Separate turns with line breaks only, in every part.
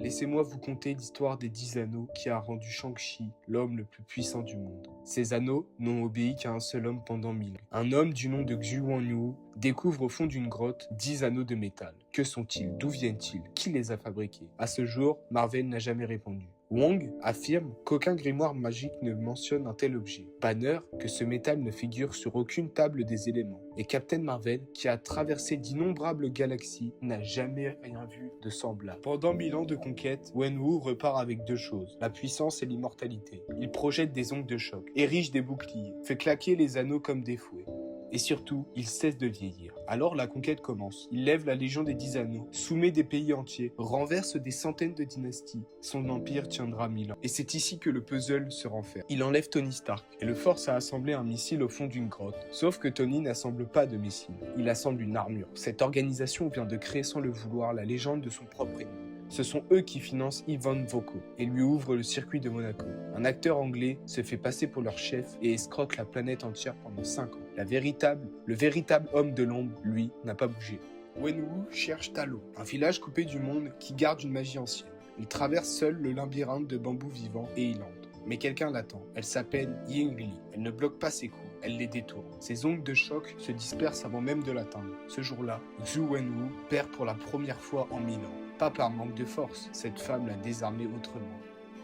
Laissez-moi vous conter l'histoire des 10 anneaux qui a rendu Shang-Chi l'homme le plus puissant du monde. Ces anneaux n'ont obéi qu'à un seul homme pendant 1000 ans. Un homme du nom de Xu Wanyu découvre au fond d'une grotte 10 anneaux de métal. Que sont-ils? D'où viennent-ils? Qui les a fabriqués? À ce jour, Marvel n'a jamais répondu. Wong affirme qu'aucun grimoire magique ne mentionne un tel objet. Banner que ce métal ne figure sur aucune table des éléments. Et Captain Marvel, qui a traversé d'innombrables galaxies, n'a jamais rien vu de semblable. Pendant 1000 ans de conquête, Wenwu repart avec deux choses, la puissance et l'immortalité. Il projette des ongles de choc, érige des boucliers, fait claquer les anneaux comme des fouets. Et surtout, il cesse de vieillir. Alors la conquête commence. Il lève la Légion des 10 anneaux, soumet des pays entiers, renverse des centaines de dynasties. Son empire tiendra 1000 ans. Et c'est ici que le puzzle se renferme. Il enlève Tony Stark et le force à assembler un missile au fond d'une grotte. Sauf que Tony n'assemble pas de missile. Il assemble une armure. Cette organisation vient de créer sans le vouloir la légende de son propre ennemi. Ce sont eux qui financent Ivan Voko et lui ouvrent le circuit de Monaco. Un acteur anglais se fait passer pour leur chef et escroque la planète entière pendant 5 ans. Le véritable homme de l'ombre, lui, n'a pas bougé. Wenwu cherche Talo, un village coupé du monde qui garde une magie ancienne. Il traverse seul le labyrinthe de bambous vivants et il entre. Mais quelqu'un l'attend. Elle s'appelle Yingli. Elle ne bloque pas ses coups, elle les détourne. Ses ongles de choc se dispersent avant même de l'atteindre. Ce jour-là, Xu Wenwu perd pour la première fois en 1000 ans. Pas par manque de force, cette femme l'a désarmé autrement.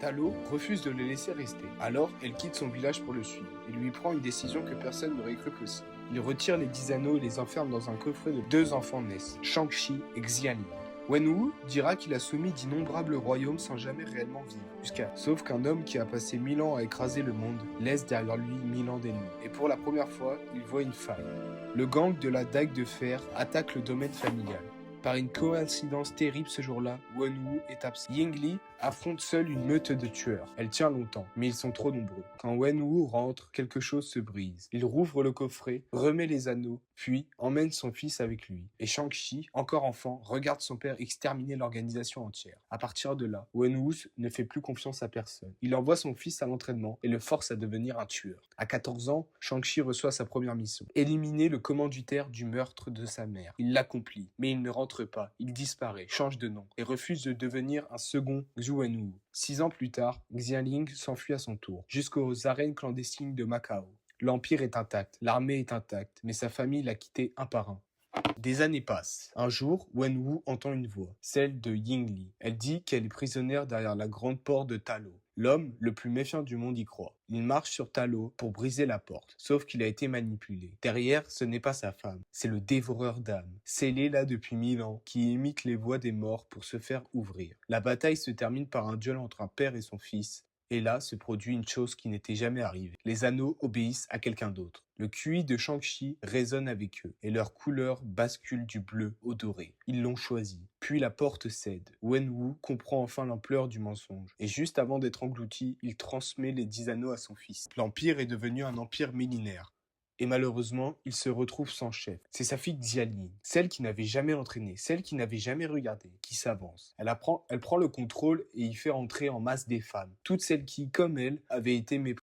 Talo refuse de le laisser rester. Alors, elle quitte son village pour le suivre et lui prend une décision que personne n'aurait cru possible. Il retire les 10 anneaux et les enferme dans un coffret de 2 enfants naissent, Shang-Chi et Xialing. Wenwu dira qu'il a soumis d'innombrables royaumes sans jamais réellement vivre. Sauf qu'un homme qui a passé 1000 ans à écraser le monde laisse derrière lui 1000 ans d'ennemis. Et pour la première fois, il voit une faille. Le gang de la dague de fer attaque le domaine familial. Par une coïncidence terrible ce jour-là, Wenwu est absent. Yingli affronte seule une meute de tueurs. Elle tient longtemps, mais ils sont trop nombreux. Quand Wenwu rentre, quelque chose se brise. Il rouvre le coffret, remet les anneaux, puis emmène son fils avec lui. Et Shang-Chi, encore enfant, regarde son père exterminer l'organisation entière. À partir de là, Wenwu ne fait plus confiance à personne. Il envoie son fils à l'entraînement et le force à devenir un tueur. À 14 ans, Shang-Chi reçoit sa première mission. Éliminer le commanditaire du meurtre de sa mère. Il l'accomplit, mais il ne rentre pas. Il disparaît, change de nom et refuse de devenir un second Xu Wenwu. 6 ans plus tard, Xialing s'enfuit à son tour, jusqu'aux arènes clandestines de Macao. L'Empire est intact, l'armée est intacte, mais sa famille l'a quitté un par un. Des années passent. Un jour, Wenwu entend une voix, celle de Yingli. Elle dit qu'elle est prisonnière derrière la grande porte de Talo. L'homme le plus méfiant du monde y croit. Il marche sur Talo pour briser la porte, sauf qu'il a été manipulé. Derrière, ce n'est pas sa femme, c'est le dévoreur d'âmes, scellé là depuis 1000 ans, qui imite les voix des morts pour se faire ouvrir. La bataille se termine par un duel entre un père et son fils. Et là se produit une chose qui n'était jamais arrivée. Les anneaux obéissent à quelqu'un d'autre. Le QI de Shang-Chi résonne avec eux et leur couleur bascule du bleu au doré. Ils l'ont choisi. Puis la porte cède. Wenwu comprend enfin l'ampleur du mensonge. Et juste avant d'être englouti, il transmet les 10 anneaux à son fils. L'Empire est devenu un empire millénaire. Et malheureusement, il se retrouve sans chef. C'est sa fille Xialing, celle qui n'avait jamais entraîné, celle qui n'avait jamais regardé, qui s'avance. Elle prend le contrôle et y fait entrer en masse des femmes. Toutes celles qui, comme elle, avaient été méprisées.